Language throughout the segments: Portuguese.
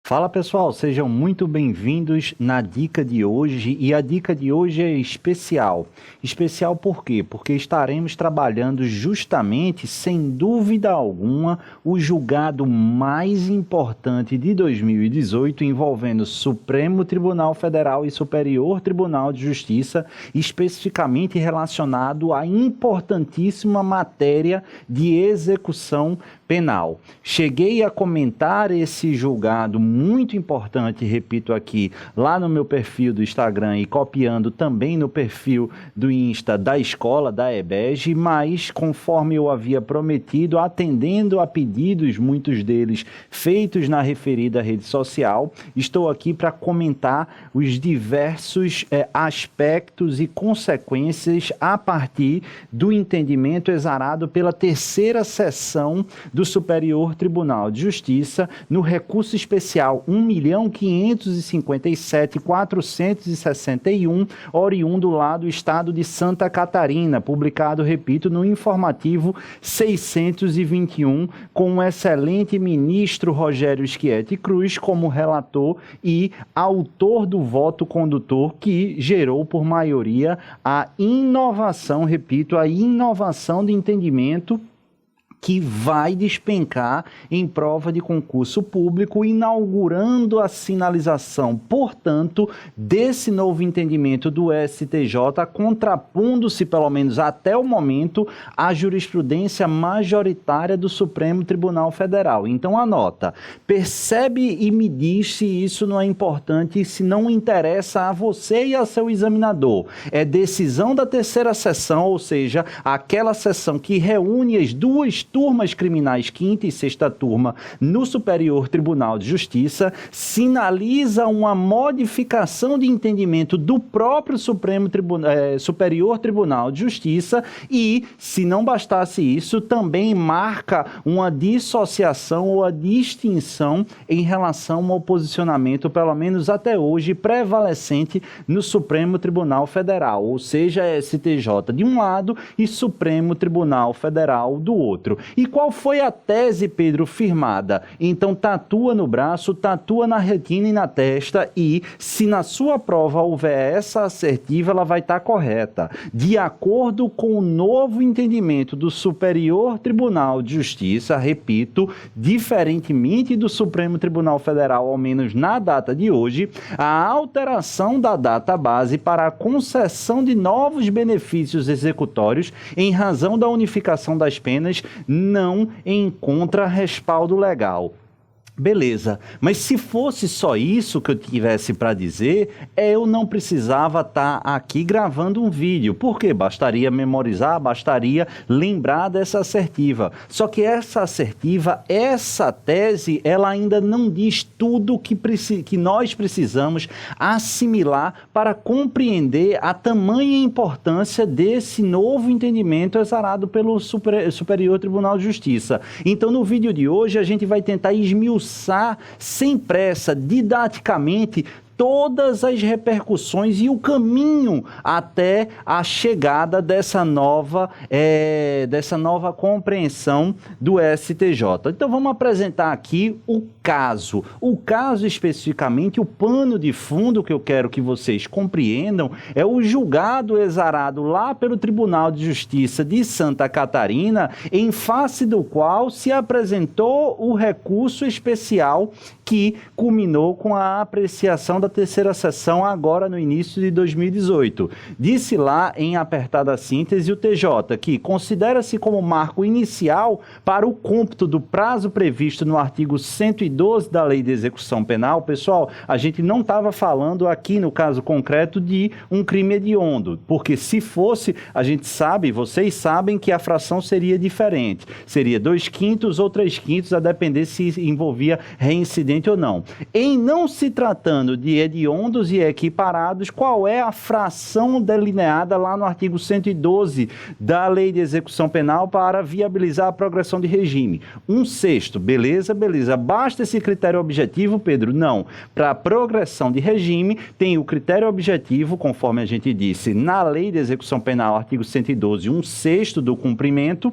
Fala pessoal, sejam muito bem-vindos na dica de hoje, e a dica de hoje é especial. Especial por quê? Porque estaremos trabalhando justamente, sem dúvida alguma, o julgado mais importante de 2018 envolvendo Supremo Tribunal Federal e Superior Tribunal de Justiça, especificamente relacionado à importantíssima matéria de execução penal. Cheguei a comentar esse julgado muito importante, repito aqui, lá no meu perfil do Instagram e copiando também no perfil do Insta da escola, da EBEG, mas conforme eu havia prometido, atendendo a pedidos, muitos deles feitos na referida rede social, estou aqui para comentar os diversos aspectos e consequências a partir do entendimento exarado pela terceira sessão do Superior Tribunal de Justiça no recurso especial 1.557.461, oriundo lá do estado de Santa Catarina, publicado, repito, no informativo 621, com o excelente ministro Rogério Schietti Cruz como relator e autor do voto condutor, que gerou por maioria a inovação, repito, a inovação de entendimento que vai despencar em prova de concurso público, inaugurando a sinalização, portanto, desse novo entendimento do STJ, contrapondo-se, pelo menos até o momento, à jurisprudência majoritária do Supremo Tribunal Federal. Então, anota, percebe e me diz se isso não é importante, se não interessa a você e a seu examinador. É decisão da terceira sessão, ou seja, aquela sessão que reúne as duas turmas criminais, quinta e sexta turma, no Superior Tribunal de Justiça, sinaliza uma modificação de entendimento do próprio Superior Tribunal de Justiça e, se não bastasse isso, também marca uma dissociação ou a distinção em relação ao posicionamento, pelo menos até hoje, prevalecente no Supremo Tribunal Federal, ou seja, STJ de um lado e Supremo Tribunal Federal do outro. E qual foi a tese, Pedro, firmada? Então, tatua no braço, tatua na retina e na testa e, se na sua prova houver essa assertiva, ela vai estar correta. De acordo com o novo entendimento do Superior Tribunal de Justiça, repito, diferentemente do Supremo Tribunal Federal, ao menos na data de hoje, a alteração da data base para a concessão de novos benefícios executórios em razão da unificação das penas não encontra respaldo legal. Beleza, mas se fosse só isso que eu tivesse para dizer, eu não precisava estar aqui gravando um vídeo, porque bastaria memorizar, bastaria lembrar dessa assertiva. Só que essa assertiva, essa tese, ela ainda não diz tudo que nós precisamos assimilar para compreender a tamanha importância desse novo entendimento exarado pelo Superior Tribunal de Justiça. Então, no vídeo de hoje, a gente vai tentar esmiuçar sem pressa, didaticamente, todas as repercussões e o caminho até a chegada dessa nova compreensão do STJ. Então vamos apresentar aqui o caso. O caso especificamente, o pano de fundo que eu quero que vocês compreendam é o julgado exarado lá pelo Tribunal de Justiça de Santa Catarina, em face do qual se apresentou o recurso especial que culminou com a apreciação da terceira sessão agora no início de 2018. Disse lá, em apertada síntese, o TJ que considera-se como marco inicial para o cômputo do prazo previsto no artigo 112 da Lei de Execução Penal. Pessoal, a gente não estava falando aqui, no caso concreto, de um crime hediondo, porque se fosse, a gente sabe, vocês sabem que a fração seria diferente. Seria 2/5 ou 3/5, a depender se envolvia reincidente ou não. Em não se tratando de hediondos e equiparados, qual é a fração delineada lá no artigo 112 da Lei de Execução Penal para viabilizar a progressão de regime? 1/6, beleza, beleza. Basta esse critério objetivo, Pedro? Não. Para a progressão de regime, tem o critério objetivo, conforme a gente disse, na Lei de Execução Penal, artigo 112, 1/6 do cumprimento,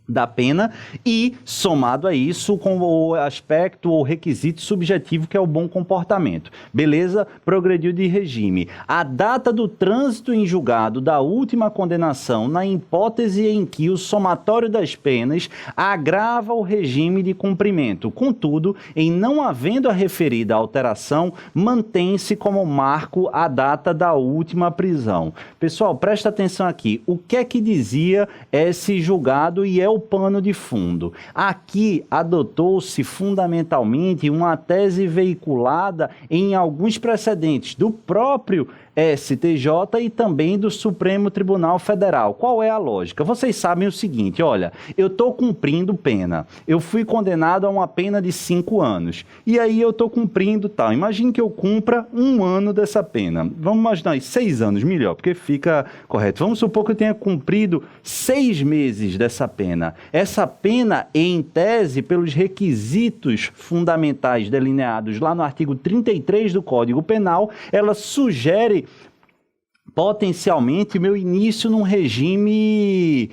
da pena e, somado a isso, com o aspecto ou requisito subjetivo que é o bom comportamento. Beleza? Progrediu de regime. A data do trânsito em julgado da última condenação, na hipótese em que o somatório das penas agrava o regime de cumprimento. Contudo, em não havendo a referida alteração, mantém-se como marco a data da última prisão. Pessoal, presta atenção aqui. O que é que dizia esse julgado e é o pano de fundo? Aqui adotou-se fundamentalmente uma tese veiculada em alguns precedentes do próprio STJ e também do Supremo Tribunal Federal. Qual é a lógica? Vocês sabem o seguinte, olha, eu estou cumprindo pena, eu fui condenado a uma pena de 5 anos, e aí eu estou cumprindo tal, imagine que eu cumpra 1 ano dessa pena, vamos imaginar 6 anos, melhor, porque fica correto, vamos supor que eu tenha cumprido 6 meses dessa pena. Essa pena, em tese, pelos requisitos fundamentais delineados lá no artigo 33 do Código Penal, ela sugere potencialmente meu início num regime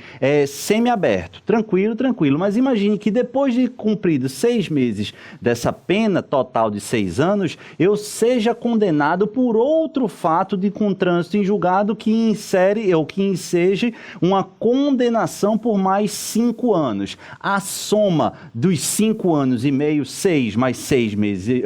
semiaberto. Tranquilo, tranquilo. Mas imagine que depois de cumprido 6 meses dessa pena total de 6 anos, eu seja condenado por outro fato de com trânsito em julgado que insere ou que enseje uma condenação por mais 5 anos. A soma dos 5 anos e meio, 6 mais 6 meses,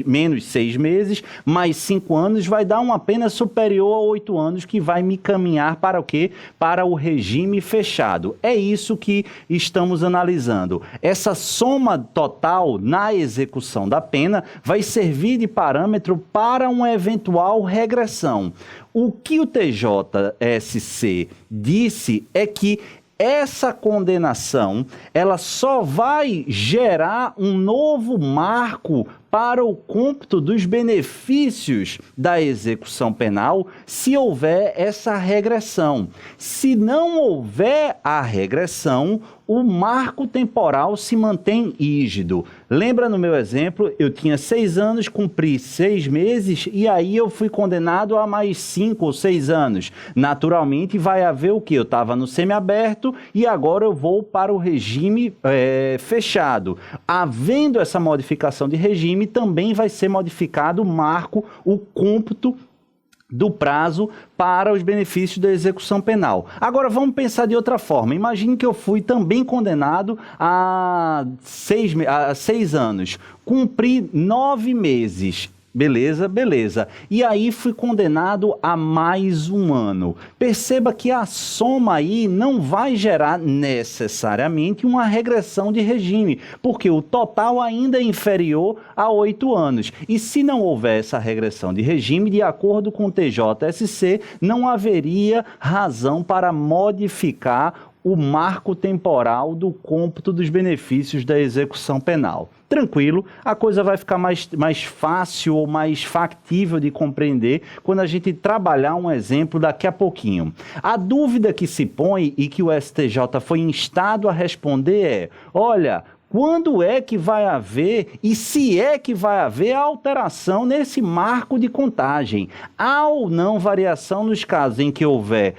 menos 6 meses, mais 5 anos, vai dar uma pena superior a 8 anos, que vai me caminhar para o quê? Para o regime fechado. É isso que estamos analisando. Essa soma total na execução da pena vai servir de parâmetro para uma eventual regressão. O que o TJSC disse é que essa condenação, ela só vai gerar um novo marco para o cômputo dos benefícios da execução penal se houver essa regressão. Se não houver a regressão, o marco temporal se mantém rígido. Lembra no meu exemplo, eu tinha 6 anos, cumpri 6 meses e aí eu fui condenado a mais 5 ou 6 anos. Naturalmente vai haver o quê? Eu estava no semiaberto e agora eu vou para o regime fechado. Havendo essa modificação de regime, também vai ser modificado o marco, o cômputo do prazo para os benefícios da execução penal. Agora vamos pensar de outra forma. Imagine que eu fui também condenado a 6 anos. Cumpri 9 meses. Beleza, beleza. E aí fui condenado a mais 1 ano. Perceba que a soma aí não vai gerar necessariamente uma regressão de regime, porque o total ainda é inferior a 8 anos. E se não houver essa regressão de regime, de acordo com o TJSC, não haveria razão para modificar o marco temporal do cômputo dos benefícios da execução penal. Tranquilo, a coisa vai ficar mais fácil ou mais factível de compreender quando a gente trabalhar um exemplo daqui a pouquinho. A dúvida que se põe e que o STJ foi instado a responder é, olha, quando é que vai haver e se é que vai haver alteração nesse marco de contagem? Há ou não variação nos casos em que houver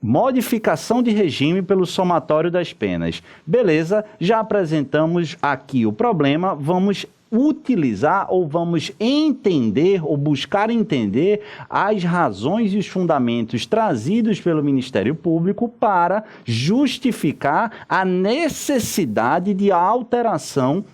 modificação de regime pelo somatório das penas. Beleza, já apresentamos aqui o problema, vamos utilizar ou vamos entender ou buscar entender as razões e os fundamentos trazidos pelo Ministério Público para justificar a necessidade de alteração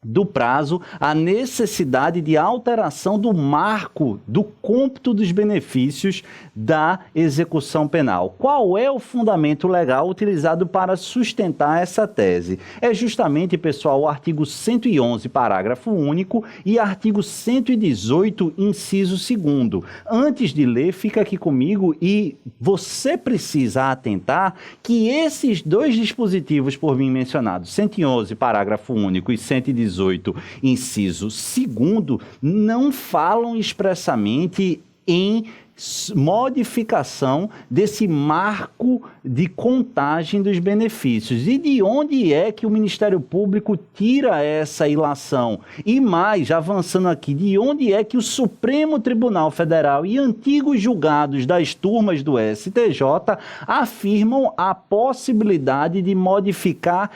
do prazo, a necessidade de alteração do marco do cômputo dos benefícios da execução penal. Qual é o fundamento legal utilizado para sustentar essa tese? É justamente, pessoal, o artigo 111, parágrafo único e artigo 118, inciso 2º. Antes de ler, fica aqui comigo e você precisa atentar que esses dois dispositivos por mim mencionados, 111, parágrafo único e 118, inciso 2º, não falam expressamente em modificação desse marco de contagem dos benefícios. E de onde é que o Ministério Público tira essa ilação? E mais, avançando aqui, de onde é que o Supremo Tribunal Federal e antigos julgados das turmas do STJ afirmam a possibilidade de modificar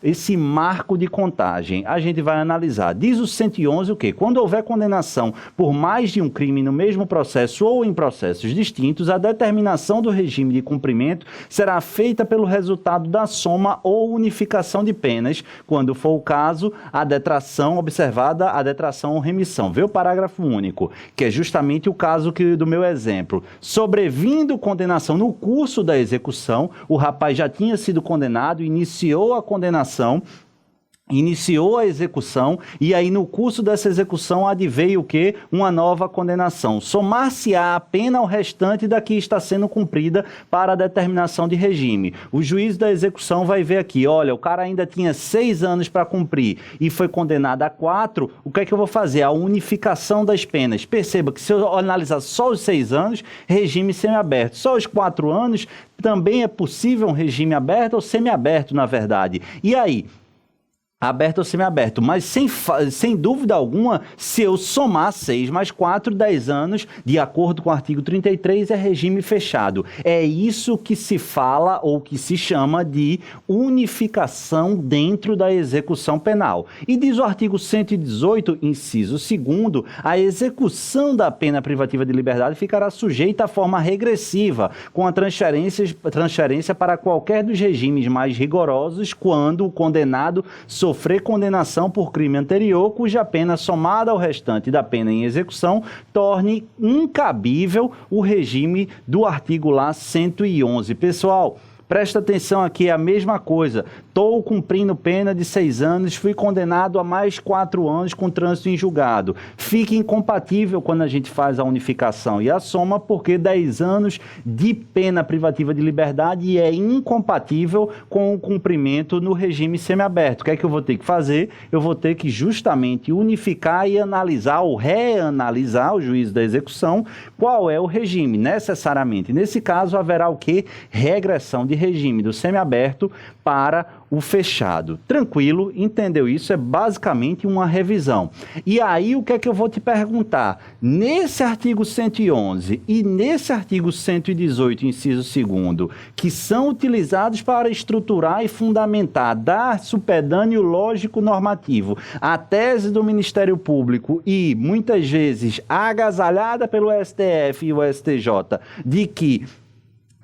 esse marco de contagem? A gente vai analisar. Diz o 111 o quê? Quando houver condenação por mais de um crime no mesmo processo ou em processos distintos, a determinação do regime de cumprimento será feita pelo resultado da soma ou unificação de penas, quando for o caso, observada a detração ou remissão. Vê o parágrafo único, que é justamente o caso do meu exemplo. Sobrevindo condenação no curso da execução, o rapaz já tinha sido condenado, iniciou a condenação, iniciou a execução e aí no curso dessa execução adveio o quê? Uma nova condenação. Somar-se-á a pena ao restante da que está sendo cumprida para a determinação de regime. O juiz da execução vai ver aqui, olha, o cara ainda tinha 6 anos para cumprir e foi condenado a 4, o que é que eu vou fazer? A unificação das penas. Perceba que se eu analisar só os 6 anos, regime semiaberto. Só os 4 anos, também é possível um regime aberto ou semiaberto, na verdade. E aí? Aberto ou semiaberto, mas sem dúvida alguma, se eu somar 6 mais 4, 10 anos, de acordo com o artigo 33, é regime fechado. É isso que se fala ou que se chama de unificação dentro da execução penal. E diz o artigo 118, inciso 2º, a execução da pena privativa de liberdade ficará sujeita à forma regressiva, com a transferência para qualquer dos regimes mais rigorosos quando o condenado sofrer condenação por crime anterior, cuja pena somada ao restante da pena em execução torne incabível o regime do artigo lá 111. Pessoal, presta atenção aqui, é a mesma coisa. Estou cumprindo pena de 6 anos, fui condenado a mais 4 anos com trânsito em julgado. Fica incompatível quando a gente faz a unificação e a soma, porque 10 anos de pena privativa de liberdade é incompatível com o cumprimento no regime semiaberto. O que é que eu vou ter que fazer? Eu vou ter que justamente unificar e analisar ou reanalisar, o juízo da execução, qual é o regime necessariamente. Nesse caso, haverá o quê? Regressão de regime do semiaberto para o fechado. Tranquilo? Entendeu isso? É basicamente uma revisão. E aí, o que é que eu vou te perguntar? Nesse artigo 111 e nesse artigo 118, inciso 2º, que são utilizados para estruturar e fundamentar, dar supedâneo lógico normativo, a tese do Ministério Público e, muitas vezes, agasalhada pelo STF e o STJ, de que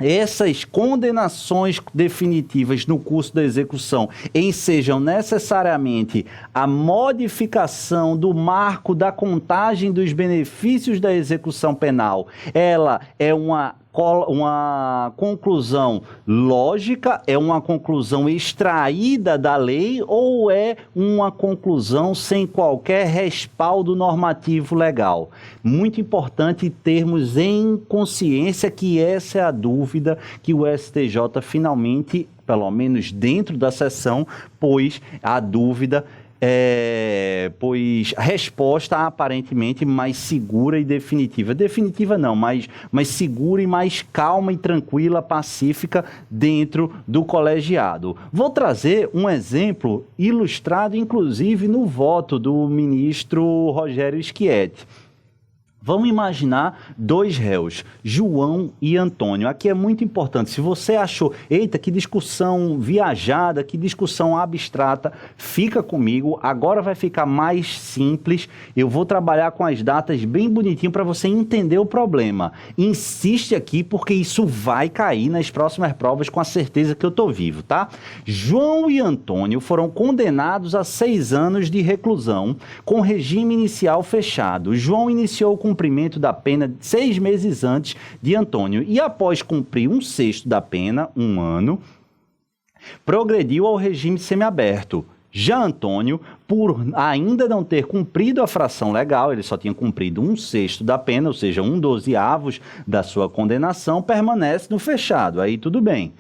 essas condenações definitivas no curso da execução ensejam necessariamente a modificação do marco da contagem dos benefícios da execução penal. Ela é uma conclusão lógica, é uma conclusão extraída da lei ou é uma conclusão sem qualquer respaldo normativo legal? Muito importante termos em consciência que essa é a dúvida que o STJ finalmente, pelo menos dentro da sessão, pôs a dúvida, pois a resposta aparentemente mais segura e definitiva. Definitiva não, mas segura e mais calma e tranquila, pacífica dentro do colegiado. Vou trazer um exemplo ilustrado, inclusive, no voto do ministro Rogério Schietti. Vamos imaginar 2 réus, João e Antônio. Aqui é muito importante. Se você achou, eita, que discussão viajada, que discussão abstrata, fica comigo. Agora vai ficar mais simples. Eu vou trabalhar com as datas bem bonitinho para você entender o problema. Insiste aqui porque isso vai cair nas próximas provas com a certeza que eu estou vivo, tá? João e Antônio foram condenados a 6 anos de reclusão com regime inicial fechado. João iniciou o cumprimento da pena 6 meses antes de Antônio e, após cumprir 1/6 da pena, 1 ano, progrediu ao regime semiaberto. Já Antônio, por ainda não ter cumprido a fração legal, ele só tinha cumprido 1/6 da pena, ou seja, 1/12 da sua condenação, permanece no fechado. Aí tudo bem.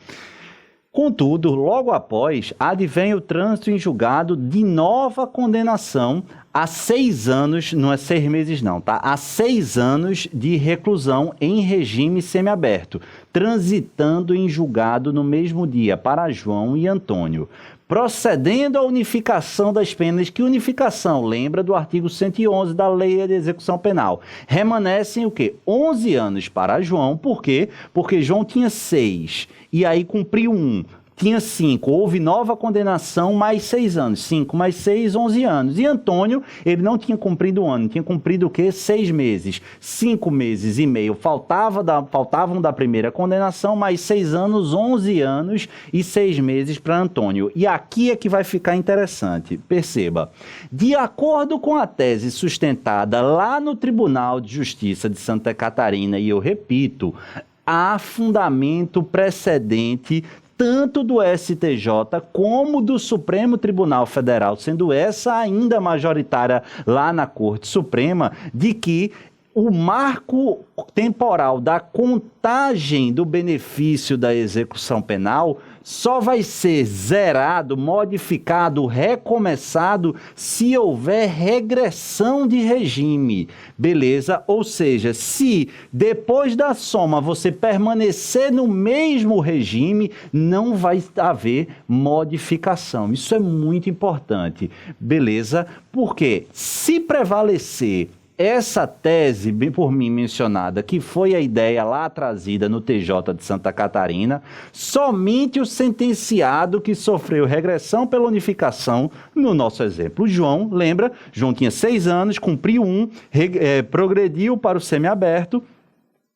Contudo, logo após, advém o trânsito em julgado de nova condenação há 6 anos, não é 6 meses não, tá? Há 6 anos de reclusão em regime semiaberto, transitando em julgado no mesmo dia para João e Antônio. Procedendo à unificação das penas, que unificação, lembra do artigo 111 da Lei de Execução Penal. Remanescem o quê? 11 anos para João, por quê? Porque João tinha 6, e aí cumpriu 1. Tinha 5, houve nova condenação, mais 6 anos. 5 mais 6, 11 anos. E Antônio, ele não tinha cumprido 1 ano, tinha cumprido o quê? 6 meses. 5 meses e meio faltavam da primeira condenação, mais 6 anos, 11 anos e 6 meses para Antônio. E aqui é que vai ficar interessante. Perceba, de acordo com a tese sustentada lá no Tribunal de Justiça de Santa Catarina, e eu repito, há fundamento precedente tanto do STJ como do Supremo Tribunal Federal, sendo essa ainda majoritária lá na Corte Suprema, de que o marco temporal da contagem do benefício da execução penal só vai ser zerado, modificado, recomeçado se houver regressão de regime, beleza? Ou seja, se depois da soma você permanecer no mesmo regime, não vai haver modificação. Isso é muito importante, beleza? Porque se prevalecer essa tese, bem por mim mencionada, que foi a ideia lá trazida no TJ de Santa Catarina, somente o sentenciado que sofreu regressão pela unificação, no nosso exemplo, João, lembra? João tinha 6 anos, cumpriu 1, progrediu para o semiaberto,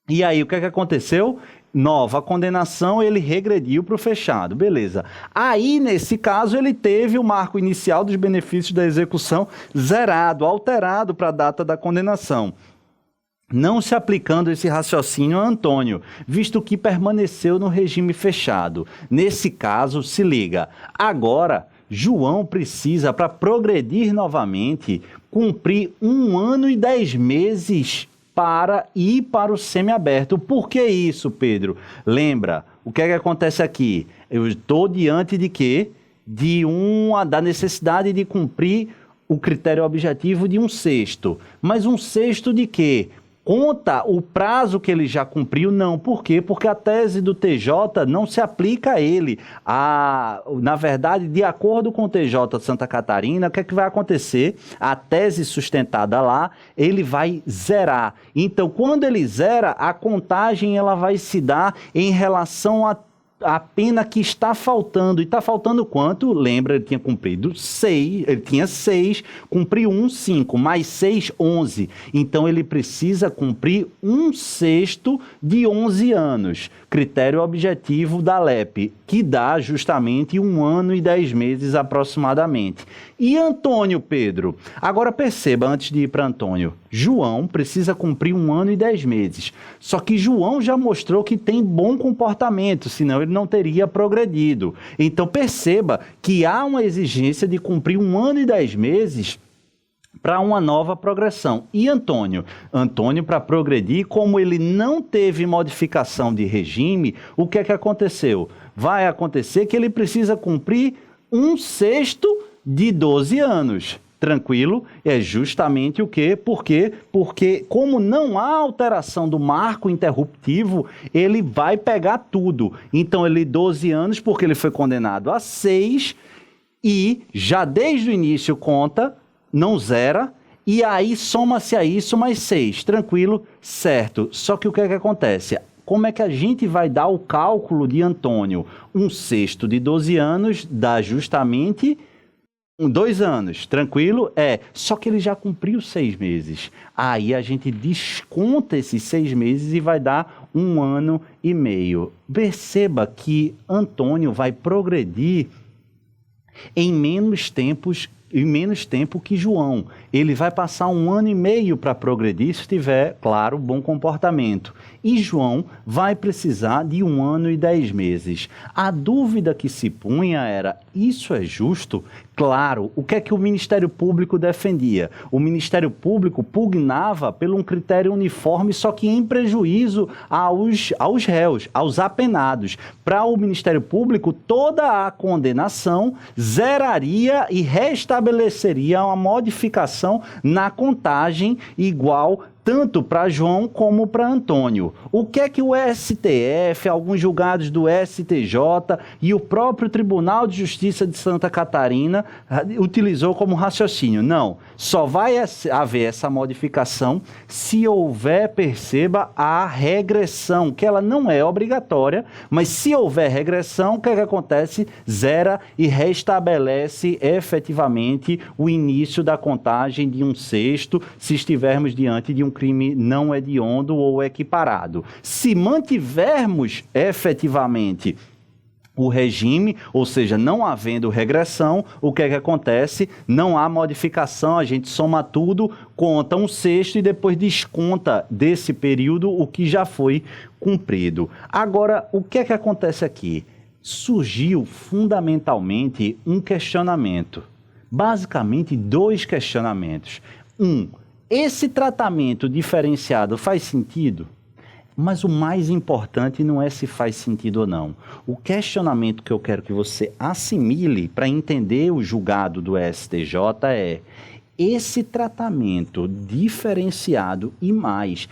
e aí o que é que aconteceu? Nova condenação, ele regrediu para o fechado, beleza. Aí, nesse caso, ele teve o marco inicial dos benefícios da execução zerado, alterado para a data da condenação. Não se aplicando esse raciocínio a Antônio, visto que permaneceu no regime fechado. Nesse caso, se liga, agora João precisa, para progredir novamente, cumprir 1 ano e 10 meses para ir para o semiaberto. Por que isso, Pedro? Lembra, o que é que acontece aqui? Eu estou diante de quê? Da necessidade de cumprir o critério objetivo de 1/6. Mas 1/6 de quê? Conta o prazo que ele já cumpriu? Não. Por quê? Porque a tese do TJ não se aplica a ele. Na verdade, de acordo com o TJ de Santa Catarina, o que é que vai acontecer? A tese sustentada lá, ele vai zerar. Então, quando ele zera, a contagem ela vai se dar em relação a pena que está faltando. E está faltando quanto? Lembra, ele tinha cumprido 6, ele tinha 6, cumpriu 5, mais 6, 11. Então, ele precisa cumprir 1/6 de 11 anos. Critério objetivo da LEP, que dá justamente 1 ano e 10 meses aproximadamente. E Antônio, Pedro? Agora perceba, antes de ir para Antônio, João precisa cumprir 1 ano e 10 meses. Só que João já mostrou que tem bom comportamento, senão ele não teria progredido. Então perceba que há uma exigência de cumprir 1 ano e 10 meses para uma nova progressão. E Antônio? Antônio, para progredir, como ele não teve modificação de regime, o que é que aconteceu? Vai acontecer que ele precisa cumprir 1/6 de 12 anos. Tranquilo? É justamente o quê? Por quê? Porque como não há alteração do marco interruptivo, ele vai pegar tudo. Então, ele 12 anos, porque ele foi condenado a 6 e já desde o início conta, não zera, e aí soma-se a isso mais 6. Tranquilo? Certo. Só que o que é que acontece? Como é que a gente vai dar o cálculo de Antônio? 1/6 de 12 anos dá justamente 2 anos, tranquilo? Só que ele já cumpriu 6 meses. Aí a gente desconta esses 6 meses e vai dar 1 ano e meio. Perceba que Antônio vai progredir em menos tempo que João. Ele vai passar 1 ano e meio para progredir se tiver, claro, bom comportamento. E João vai precisar de 1 ano e 10 meses. A dúvida que se punha era, isso é justo? claro. O que é que o Ministério Público defendia? O Ministério Público pugnava por um critério uniforme, só que em prejuízo aos réus, aos apenados. Para o Ministério Público, toda a condenação zeraria e restabeleceria uma modificação na contagem igual tanto para João como para Antônio. O que é que o STF, alguns julgados do STJ e o próprio Tribunal de Justiça de Santa Catarina utilizou como raciocínio? Não, só vai haver essa modificação se houver, perceba, a regressão, que ela não é obrigatória, mas se houver regressão, o que é que acontece? Zera e restabelece efetivamente o início da contagem de um sexto, se estivermos diante de um crime não hediondo ou equiparado. Se mantivermos efetivamente o regime, ou seja, não havendo regressão, o que é que acontece? Não há modificação, a gente soma tudo, conta um sexto e depois desconta desse período o que já foi cumprido. Agora, o que é que acontece aqui? Surgiu fundamentalmente um questionamento, basicamente dois questionamentos. Esse tratamento diferenciado faz sentido? Mas o mais importante não é se faz sentido ou não. O questionamento que eu quero que você assimile para entender o julgado do STJ é: esse tratamento diferenciado e mais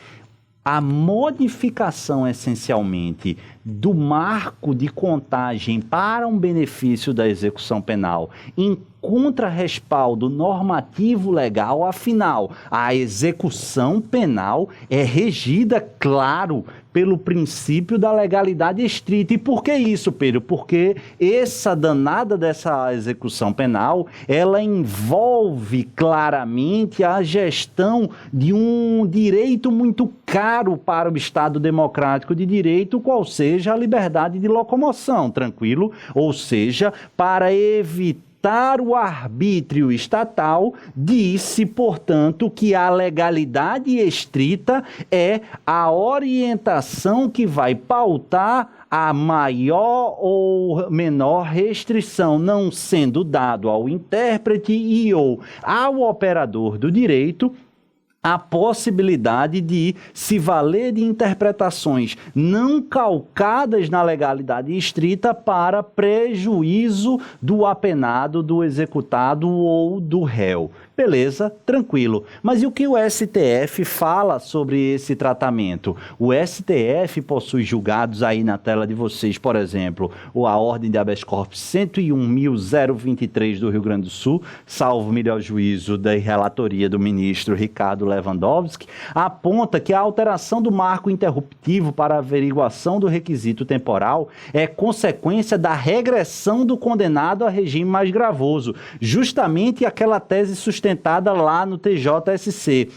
a modificação essencialmente do marco de contagem para um benefício da execução penal encontra respaldo normativo legal, afinal, a execução penal é regida, claro, pelo princípio da legalidade estrita. E por que isso, Pedro? Porque essa danada dessa execução penal, ela envolve claramente a gestão de um direito muito caro para o Estado democrático de direito, qual seja a liberdade de locomoção, tranquilo? Ou seja, para evitar o arbítrio estatal, disse, portanto, que a legalidade estrita é a orientação que vai pautar a maior ou menor restrição, não sendo dado ao intérprete e ou ao operador do direito a possibilidade de se valer de interpretações não calcadas na legalidade estrita para prejuízo do apenado, do executado ou do réu. Beleza, tranquilo. Mas e o que o STF fala sobre esse tratamento? O STF possui julgados aí na tela de vocês, por exemplo, a ordem de habeas corpus 101.023 do Rio Grande do Sul, salvo melhor juízo da relatoria do ministro Ricardo Lewandowski, aponta que a alteração do marco interruptivo para averiguação do requisito temporal é consequência da regressão do condenado a regime mais gravoso, justamente aquela tese sustentada lá no TJSC.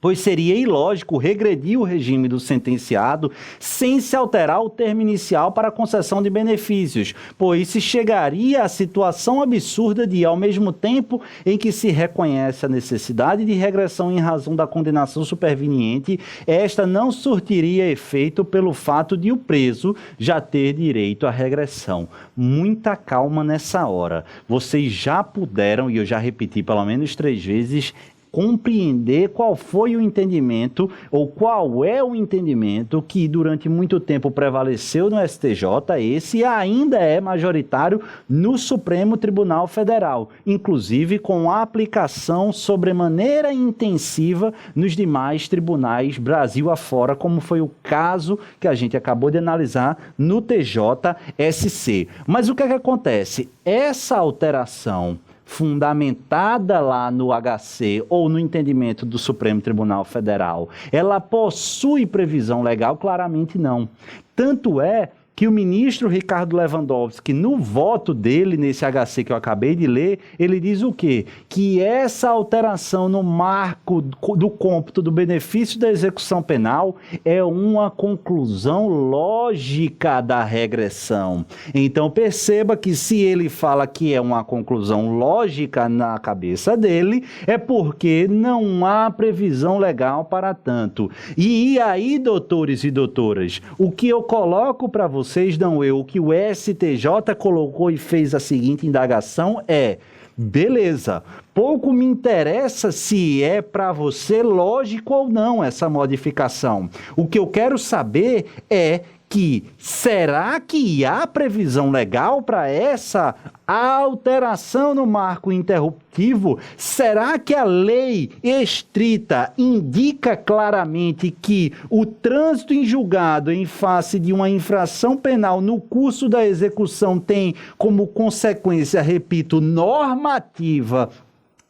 Pois seria ilógico regredir o regime do sentenciado sem se alterar o termo inicial para a concessão de benefícios, pois se chegaria à situação absurda de, ao mesmo tempo em que se reconhece a necessidade de regressão em razão da condenação superveniente, esta não surtiria efeito pelo fato de o preso já ter direito à regressão. Muita calma nessa hora. Vocês já puderam, e eu já repeti pelo menos 3 vezes, compreender qual foi o entendimento ou qual é o entendimento que durante muito tempo prevaleceu no STJ, esse ainda é majoritário no Supremo Tribunal Federal, inclusive com a aplicação sobremaneira intensiva nos demais tribunais Brasil afora, como foi o caso que a gente acabou de analisar no TJSC. Mas o que é que acontece? Essa alteração fundamentada lá no HC ou no entendimento do Supremo Tribunal Federal, ela possui previsão legal? Claramente não. Tanto é que o ministro Ricardo Lewandowski, no voto dele nesse HC que eu acabei de ler, ele diz o quê? Que essa alteração no marco do cômputo do benefício da execução penal é uma conclusão lógica da regressão. Então perceba que se ele fala que é uma conclusão lógica na cabeça dele, é porque não há previsão legal para tanto. E aí, doutores e doutoras, o que eu coloco para vocês, não eu, o que o STJ colocou e fez a seguinte indagação é: Beleza. Pouco me interessa se é para você lógico ou não essa modificação. O que eu quero saber é que será que há previsão legal para essa alteração no marco interruptivo? Será que a lei estrita indica claramente que o trânsito em julgado em face de uma infração penal no curso da execução tem como consequência, repito, normativa,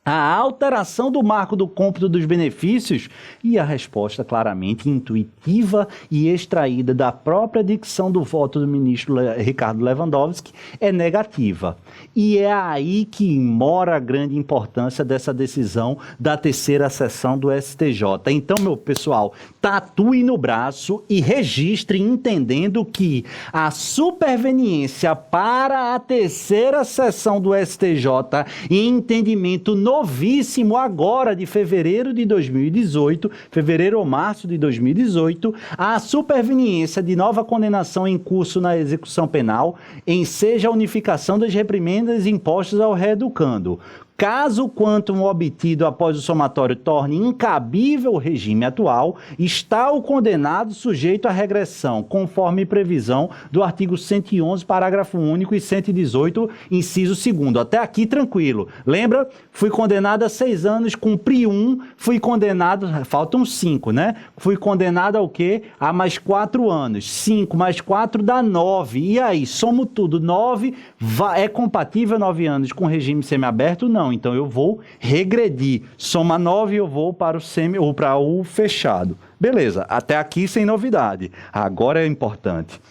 a alteração do marco do cômputo dos benefícios? E a resposta claramente intuitiva e extraída da própria dicção do voto do ministro Ricardo Lewandowski é negativa. E é aí que mora a grande importância dessa decisão da terceira sessão do STJ. Então, meu pessoal, tatue no braço e registre entendendo que a superveniência para a terceira sessão do STJ em entendimento novíssimo agora de fevereiro de 2018, fevereiro ou março de 2018, a superveniência de nova condenação em curso na execução penal enseja a unificação das reprimendas impostas ao reeducando. Caso o quantum obtido após o somatório torne incabível o regime atual, está o condenado sujeito à regressão, conforme previsão do artigo 111, parágrafo único e 118, inciso 2º. Até aqui, tranquilo. Lembra? Fui condenado a 6 anos, cumpri 1, fui condenado, faltam 5, né? Fui condenado ao quê? A mais 4 anos. 5 mais 4 dá 9. E aí, somo tudo, 9, é compatível 9 anos com regime semiaberto? Não. Então eu vou regredir. Soma 9 eu vou para o semi ou para o fechado. Beleza, até aqui sem novidade. Agora é importante.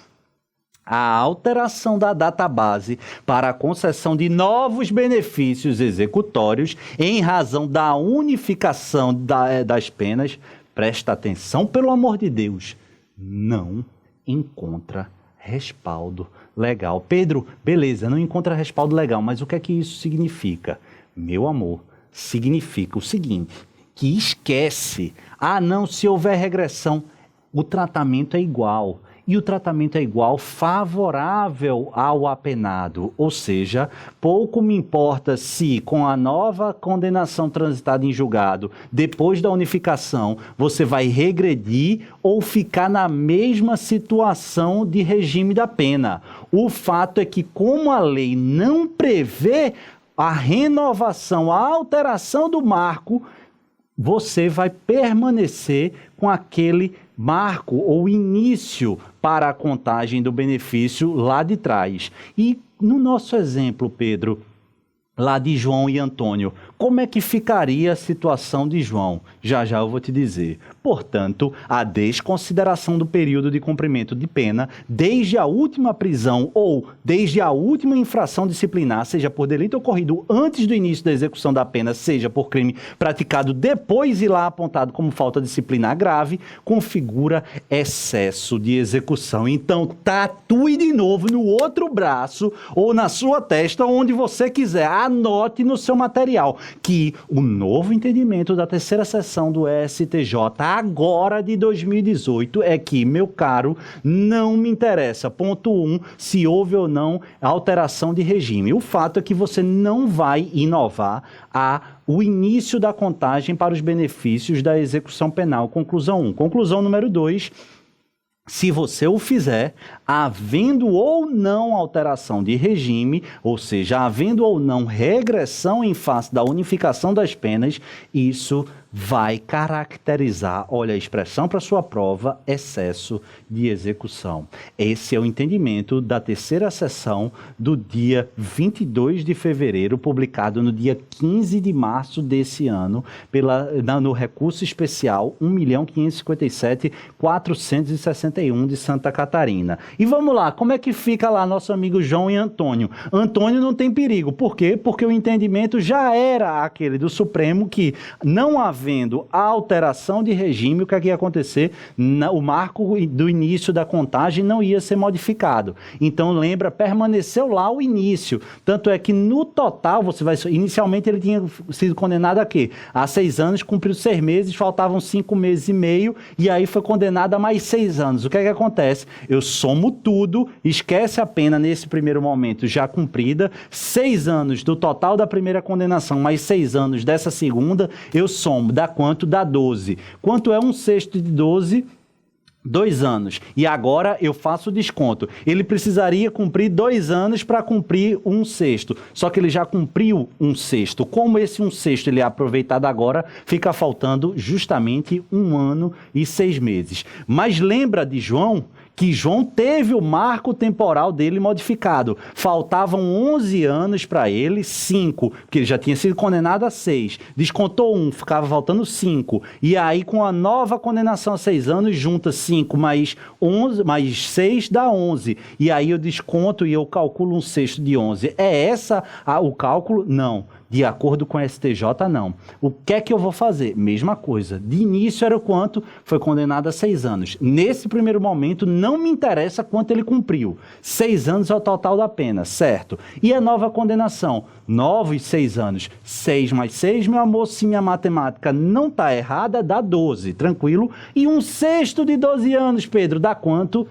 A alteração da database para a concessão de novos benefícios executórios em razão da unificação das penas, presta atenção, pelo amor de Deus, não encontra respaldo legal. Pedro, beleza, não encontra respaldo legal, mas o que é que isso significa? Meu amor, significa o seguinte, que esquece, não, se houver regressão, o tratamento é igual. E o tratamento é igual favorável ao apenado, ou seja, pouco me importa se com a nova condenação transitada em julgado, depois da unificação, você vai regredir ou ficar na mesma situação de regime da pena. O fato é que, como a lei não prevê a renovação, a alteração do marco, você vai permanecer com aquele marco ou início para a contagem do benefício lá de trás. E no nosso exemplo, Pedro, lá de João e Antônio, como é que ficaria a situação de João? Já já eu vou te dizer. Portanto, a desconsideração do período de cumprimento de pena desde a última prisão ou desde a última infração disciplinar, seja por delito ocorrido antes do início da execução da pena, seja por crime praticado depois e lá apontado como falta disciplinar grave, configura excesso de execução. Então, tatue de novo no outro braço ou na sua testa, onde você quiser. Anote no seu material que o novo entendimento da terceira sessão do STJ agora de 2018 é que, meu caro, não me interessa, ponto 1, se houve ou não alteração de regime. O fato é que você não vai inovar o início da contagem para os benefícios da execução penal. Conclusão 1. Conclusão número 2. Se você o fizer, havendo ou não alteração de regime, ou seja, havendo ou não regressão em face da unificação das penas, isso vai caracterizar, olha a expressão para sua prova, excesso de execução. Esse é o entendimento da terceira sessão do dia 22 de fevereiro, publicado no dia 15 de março desse ano, no recurso especial 1.557.461 de Santa Catarina. E vamos lá, como é que fica lá nosso amigo João e Antônio? Antônio não tem perigo. Por quê? Porque o entendimento já era aquele do Supremo que não havia havendo alteração de regime, o que é que ia acontecer? O marco do início da contagem não ia ser modificado. Então, lembra, permaneceu lá o início. Tanto é que, no total, inicialmente ele tinha sido condenado a quê? A 6 anos, cumpriu 6 meses, faltavam 5 meses e meio, e aí foi condenado a mais 6 anos. O que é que acontece? Eu somo tudo, esquece a pena nesse primeiro momento já cumprida, 6 anos do total da primeira condenação, mais 6 anos dessa segunda, eu somo. Dá quanto? Dá 12. Quanto é 1/6 de 12? 2 anos. E agora eu faço o desconto. Ele precisaria cumprir 2 anos para cumprir 1/6. Só que ele já cumpriu 1/6. Como esse 1/6 ele é aproveitado agora, fica faltando justamente 1 ano e 6 meses. Mas lembra de João? Que João teve o marco temporal dele modificado. Faltavam 11 anos para ele, 5, porque ele já tinha sido condenado a 6. Descontou 1, ficava faltando 5. E aí, com a nova condenação a 6 anos, junta 5 mais 11, mais 6 dá 11. E aí eu desconto e eu calculo 1/6 de 11. É essa o cálculo? Não. De acordo com a STJ, não. O que é que eu vou fazer? Mesma coisa. De início era o quanto? Foi condenado a 6 anos. Nesse primeiro momento, não me interessa quanto ele cumpriu. 6 anos é o total da pena, certo? E a nova condenação? 9 e 6 anos. 6 mais 6, meu amor, se minha matemática não está errada, dá 12, tranquilo? E 1/6 de 12 anos, Pedro, dá quanto?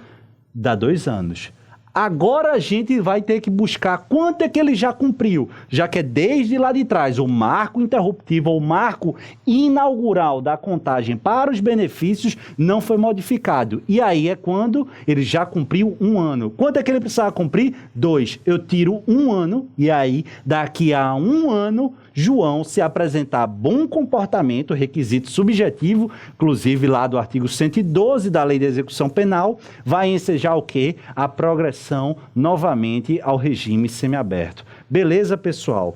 Dá 2 anos. Agora a gente vai ter que buscar quanto é que ele já cumpriu, já que é desde lá de trás o marco interruptivo, o marco inaugural da contagem para os benefícios não foi modificado. E aí é quando ele já cumpriu 1 ano. Quanto é que ele precisava cumprir? 2. Eu tiro 1 ano e aí daqui a 1 ano João se apresentar bom comportamento, requisito subjetivo, inclusive lá do artigo 112 da Lei de Execução Penal, vai ensejar o quê? A progressão novamente ao regime semiaberto. Beleza, pessoal?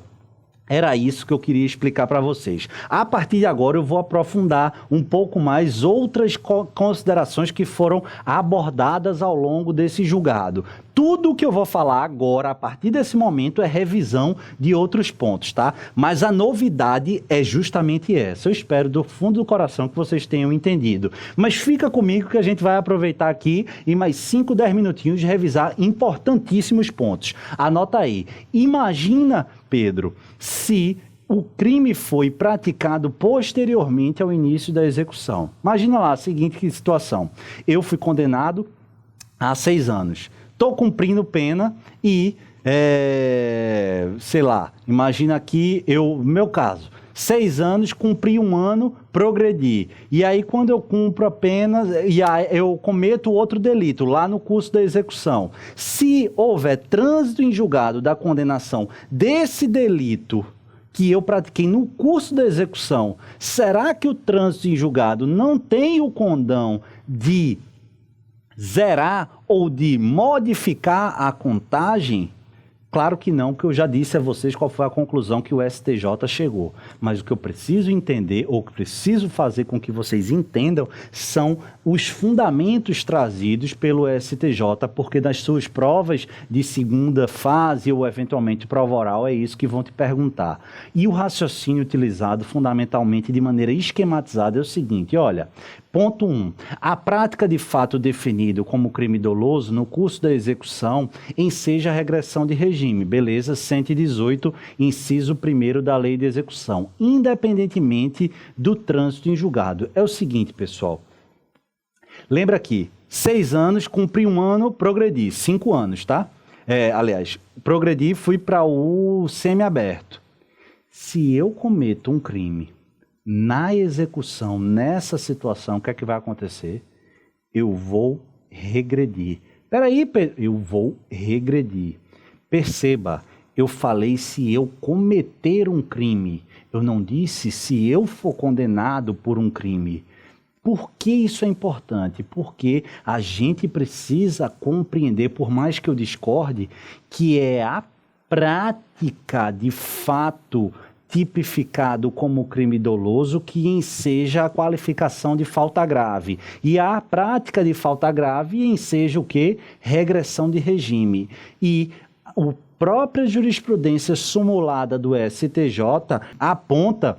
Era isso que eu queria explicar para vocês. A partir de agora eu vou aprofundar um pouco mais outras considerações que foram abordadas ao longo desse julgado. Tudo o que eu vou falar agora, a partir desse momento, é revisão de outros pontos, tá? Mas a novidade é justamente essa. Eu espero do fundo do coração que vocês tenham entendido. Mas fica comigo que a gente vai aproveitar aqui em mais 5, 10 minutinhos de revisar importantíssimos pontos. Anota aí. Imagina, Pedro, se o crime foi praticado posteriormente ao início da execução. Imagina lá a seguinte situação. Eu fui condenado a 6 anos. Estou cumprindo pena e, sei lá, imagina aqui, meu caso, 6 anos, cumpri 1 ano, progredi. E aí, quando eu cumpro a pena, eu cometo outro delito lá no curso da execução. Se houver trânsito em julgado da condenação desse delito que eu pratiquei no curso da execução, será que o trânsito em julgado não tem o condão de zerar ou de modificar a contagem? Claro que não, porque eu já disse a vocês qual foi a conclusão que o STJ chegou. Mas o que eu preciso entender, ou que preciso fazer com que vocês entendam, são os fundamentos trazidos pelo STJ, porque nas suas provas de segunda fase ou eventualmente prova oral é isso que vão te perguntar. E o raciocínio utilizado fundamentalmente de maneira esquematizada é o seguinte, olha, ponto 1. A prática de fato definido como crime doloso no curso da execução enseja a regressão de regime, beleza? 118, inciso 1º da Lei de Execução, independentemente do trânsito em julgado. É o seguinte, pessoal. Lembra aqui, 6 anos, cumpri 1 ano, progredi. 5 anos, tá? Progredi, fui para o semiaberto. Se eu cometo um crime na execução, nessa situação, o que é que vai acontecer? Eu vou regredir. Peraí, eu vou regredir. Perceba, eu falei se eu cometer um crime. Eu não disse se eu for condenado por um crime. Por que isso é importante? Porque a gente precisa compreender, por mais que eu discorde, que é a prática de fato tipificado como crime doloso que enseja a qualificação de falta grave. E a prática de falta grave enseja o quê? Regressão de regime. E a própria jurisprudência sumulada do STJ aponta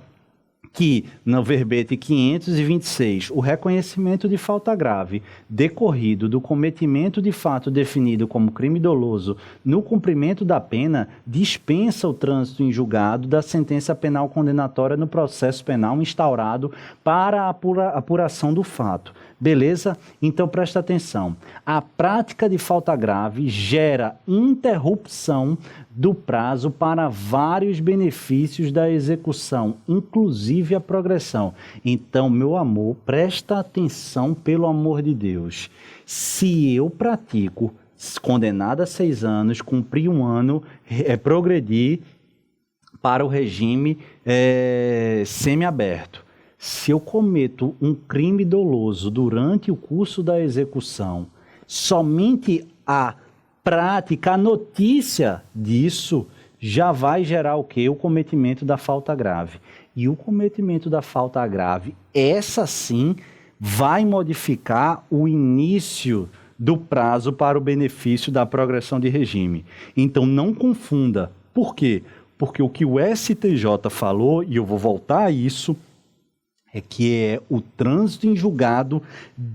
que, no verbete 526, o reconhecimento de falta grave decorrido do cometimento de fato definido como crime doloso no cumprimento da pena dispensa o trânsito em julgado da sentença penal condenatória no processo penal instaurado para a apuração do fato. Beleza? Então presta atenção. A prática de falta grave gera interrupção do prazo para vários benefícios da execução, inclusive a progressão. Então, meu amor, presta atenção, pelo amor de Deus. Se eu pratico, condenado a 6 anos, cumprir 1 ano, progredir para o regime semiaberto. Se eu cometo um crime doloso durante o curso da execução, somente a prática, a notícia disso já vai gerar o quê? O cometimento da falta grave. E o cometimento da falta grave, essa sim, vai modificar o início do prazo para o benefício da progressão de regime. Então não confunda. Por quê? Porque o que o STJ falou, e eu vou voltar a isso, é que é o trânsito em julgado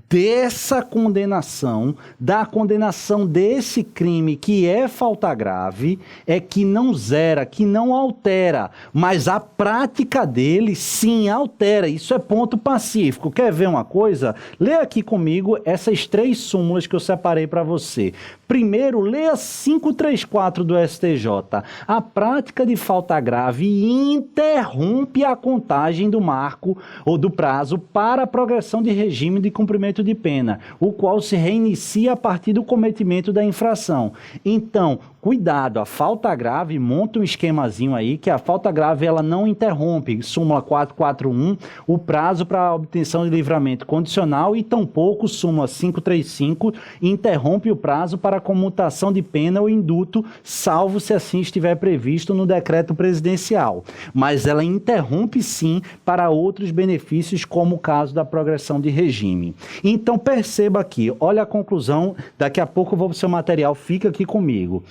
dessa condenação, da condenação desse crime que é falta grave, é que não zera, que não altera, mas a prática dele sim altera. Isso é ponto pacífico. Quer ver uma coisa? Lê aqui comigo essas 3 súmulas que eu separei para você. Primeiro, leia 534 do STJ. A prática de falta grave interrompe a contagem do marco ou do prazo para a progressão de regime de cumprimento de pena, o qual se reinicia a partir do cometimento da infração. Então, cuidado, a falta grave, monta um esquemazinho aí, que a falta grave ela não interrompe, súmula 441, o prazo para a obtenção de livramento condicional e tampouco súmula 535 interrompe o prazo para a comutação de pena ou induto, salvo se assim estiver previsto no decreto presidencial. Mas ela interrompe sim para outros benefícios, como o caso da progressão de regime. Então perceba aqui, olha a conclusão, daqui a pouco eu vou para o seu material, fica aqui comigo.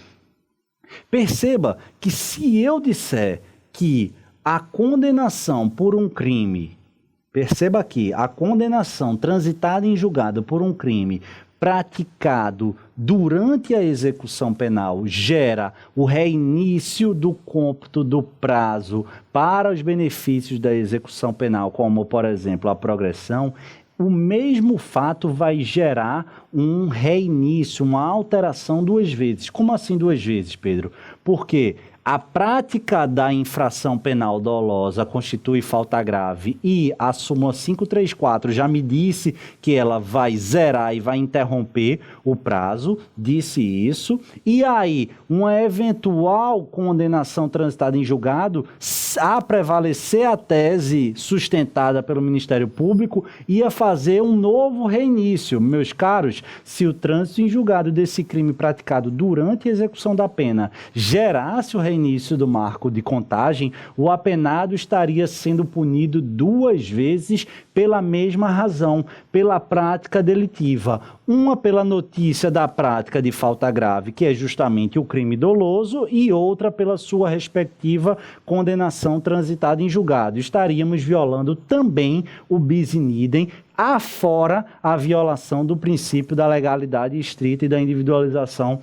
Perceba que se eu disser que a condenação por um crime, perceba aqui, a condenação transitada em julgado por um crime praticado durante a execução penal gera o reinício do cômputo do prazo para os benefícios da execução penal, como, por exemplo, a progressão, o mesmo fato vai gerar um reinício, uma alteração 2 vezes. Como assim 2 vezes, Pedro? Porque a prática da infração penal dolosa constitui falta grave e a súmula 534 já me disse que ela vai zerar e vai interromper o prazo, disse isso. E aí, uma eventual condenação transitada em julgado, a prevalecer a tese sustentada pelo Ministério Público, ia fazer um novo reinício. Meus caros, se o trânsito em julgado desse crime praticado durante a execução da pena gerasse o reinício do marco de contagem, o apenado estaria sendo punido 2 vezes pela mesma razão, pela prática delitiva. Uma pela notícia da prática de falta grave, que é justamente o crime doloso, e outra pela sua respectiva condenação transitada em julgado. Estaríamos violando também o bis in idem, afora a violação do princípio da legalidade estrita e da individualização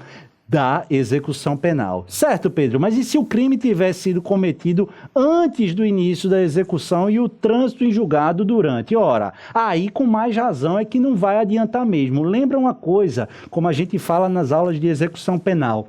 da execução penal. Certo, Pedro? Mas e se o crime tivesse sido cometido antes do início da execução e o trânsito em julgado durante? Ora, aí com mais razão é que não vai adiantar mesmo. Lembra uma coisa, como a gente fala nas aulas de execução penal.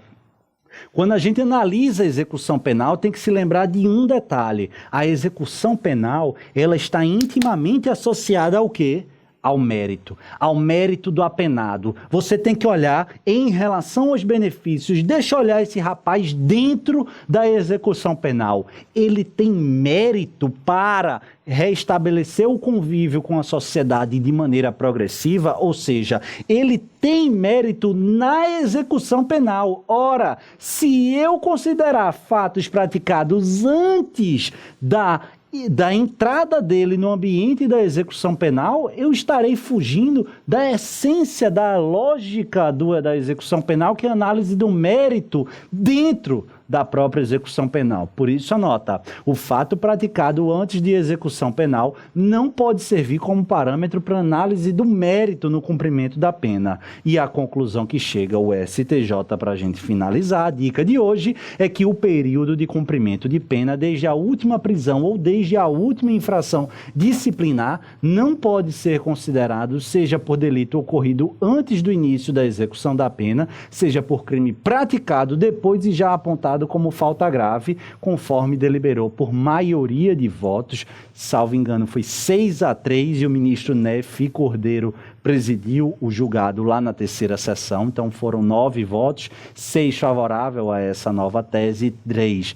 Quando a gente analisa a execução penal, tem que se lembrar de um detalhe. A execução penal, ela está intimamente associada ao quê? Ao mérito do apenado. Você tem que olhar em relação aos benefícios. Deixa eu olhar esse rapaz dentro da execução penal. Ele tem mérito para restabelecer o convívio com a sociedade de maneira progressiva, ou seja, ele tem mérito na execução penal. Ora, se eu considerar fatos praticados antes da entrada dele no ambiente da execução penal, eu estarei fugindo da essência, da lógica da execução penal, que é a análise do mérito dentro da própria execução penal. Por isso, anota, o fato praticado antes de execução penal não pode servir como parâmetro para análise do mérito no cumprimento da pena. E a conclusão que chega o STJ para a gente finalizar, a dica de hoje, é que o período de cumprimento de pena desde a última prisão ou desde a última infração disciplinar não pode ser considerado, seja por delito ocorrido antes do início da execução da pena, seja por crime praticado depois e já apontado como falta grave, conforme deliberou por maioria de votos, salvo engano foi 6-3, e o ministro Nefi Cordeiro presidiu o julgado lá na terceira sessão, então foram 9 votos, 6 favorável a essa nova tese, 3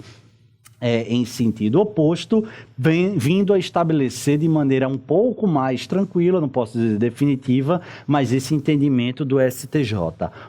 em sentido oposto, vindo a estabelecer de maneira um pouco mais tranquila, não posso dizer definitiva, mas esse entendimento do STJ.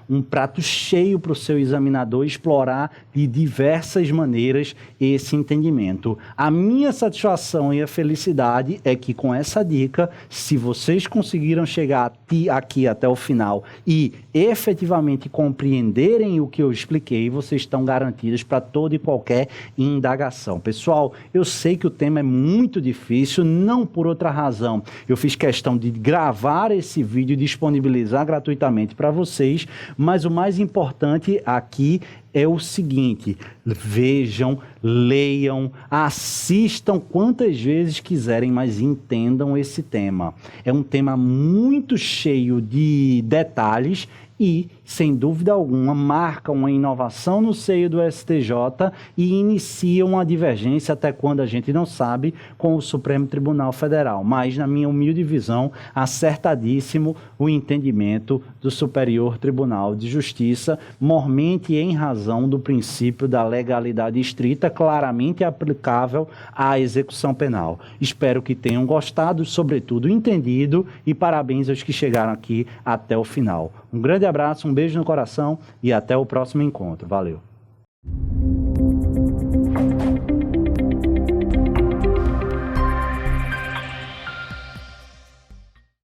Um prato cheio para o seu examinador explorar de diversas maneiras esse entendimento. A minha satisfação e a felicidade é que com essa dica, se vocês conseguiram chegar aqui até o final e efetivamente compreenderem o que eu expliquei, vocês estão garantidos para toda e qualquer indagação. Pessoal, eu sei que o tema é muito difícil, não por outra razão. Eu fiz questão de gravar esse vídeo e disponibilizar gratuitamente para vocês, mas o mais importante aqui é o seguinte: vejam, leiam, assistam quantas vezes quiserem, mas entendam esse tema. É um tema muito cheio de detalhes e, sem dúvida alguma, marca uma inovação no seio do STJ e inicia uma divergência, até quando a gente não sabe, com o Supremo Tribunal Federal. Mas, na minha humilde visão, acertadíssimo o entendimento do Superior Tribunal de Justiça, mormente em razão do princípio da legalidade estrita, claramente aplicável à execução penal. Espero que tenham gostado, sobretudo entendido, e parabéns aos que chegaram aqui até o final. Um grande abraço, um beijo no coração e até o próximo encontro. Valeu!